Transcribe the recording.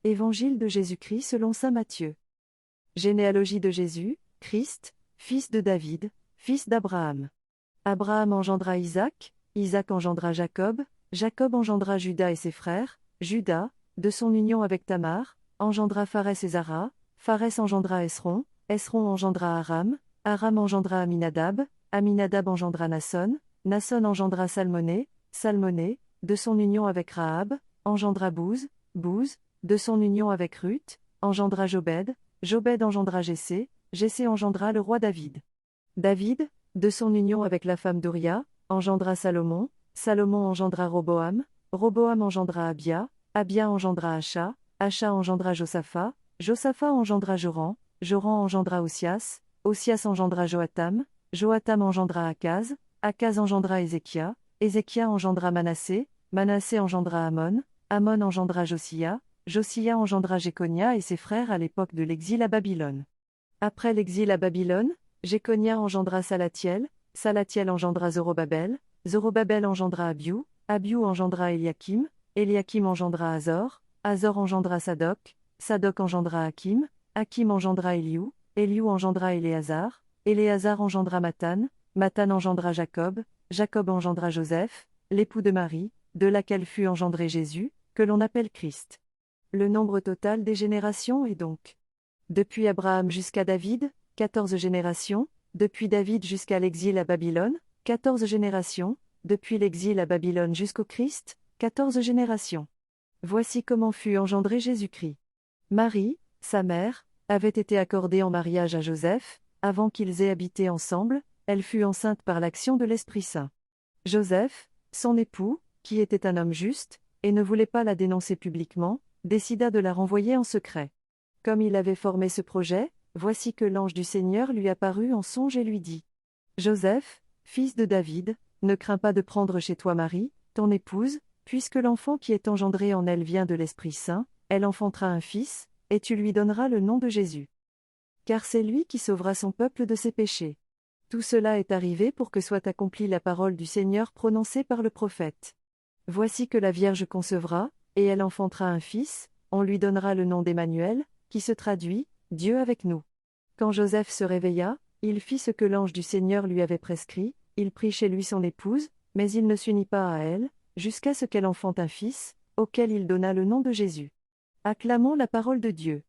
Évangile de Jésus-Christ selon saint Matthieu. Généalogie de Jésus, Christ, fils de David, fils d'Abraham. Abraham engendra Isaac, Isaac engendra Jacob, Jacob engendra Juda et ses frères, Juda, de son union avec Tamar, engendra Pharès et Zara, Pharès engendra Esron, Esron engendra Aram, Aram engendra Aminadab, Aminadab engendra Nasson, Nasson engendra Salmoné, Salmoné, de son union avec Rahab, engendra Bouz, Bouz, de son union avec Ruth, engendra Jobed, Jobed engendra Jessé, Jessé engendra le roi David. David, de son union avec la femme d'Uria, engendra Salomon, Salomon engendra Roboam, Roboam engendra Abia, Abia engendra Acha, Acha engendra Josaphat, Josaphat engendra Joram, Joram engendra Osias, Osias engendra Joatam, Joatam engendra Akaz, Akaz engendra Ézéchia, Ézéchia engendra Manassé, Manassé engendra Amon, Amon engendra Josia, Josia engendra Jéconia et ses frères à l'époque de l'exil à Babylone. Après l'exil à Babylone, Jéconia engendra Salatiel, Salatiel engendra Zorobabel, Zorobabel engendra Abiou, Abiou engendra Eliakim, Eliakim engendra Azor, Azor engendra Sadoc, Sadoc engendra Hakim, Hakim engendra Eliou, Eliou engendra Éléazar, Éléazar engendra Mathan, Mathan engendra Jacob, Jacob engendra Joseph, l'époux de Marie, de laquelle fut engendré Jésus, que l'on appelle Christ. Le nombre total des générations est donc: depuis Abraham jusqu'à David, 14 générations, depuis David jusqu'à l'exil à Babylone, 14 générations, depuis l'exil à Babylone jusqu'au Christ, 14 générations. Voici comment fut engendré Jésus-Christ. Marie, sa mère, avait été accordée en mariage à Joseph, avant qu'ils aient habité ensemble, elle fut enceinte par l'action de l'Esprit Saint. Joseph, son époux, qui était un homme juste, et ne voulait pas la dénoncer publiquement, décida de la renvoyer en secret. Comme il avait formé ce projet, voici que l'ange du Seigneur lui apparut en songe et lui dit: Joseph, fils de David, ne crains pas de prendre chez toi Marie, ton épouse, puisque l'enfant qui est engendré en elle vient de l'Esprit Saint, elle enfantera un fils, et tu lui donneras le nom de Jésus. Car c'est lui qui sauvera son peuple de ses péchés. Tout cela est arrivé pour que soit accomplie la parole du Seigneur prononcée par le prophète. Voici que la Vierge concevra, et elle enfantera un fils, on lui donnera le nom d'Emmanuel, qui se traduit « Dieu avec nous ». Quand Joseph se réveilla, il fit ce que l'ange du Seigneur lui avait prescrit, il prit chez lui son épouse, mais il ne s'unit pas à elle, jusqu'à ce qu'elle enfante un fils, auquel il donna le nom de Jésus. Acclamons la parole de Dieu.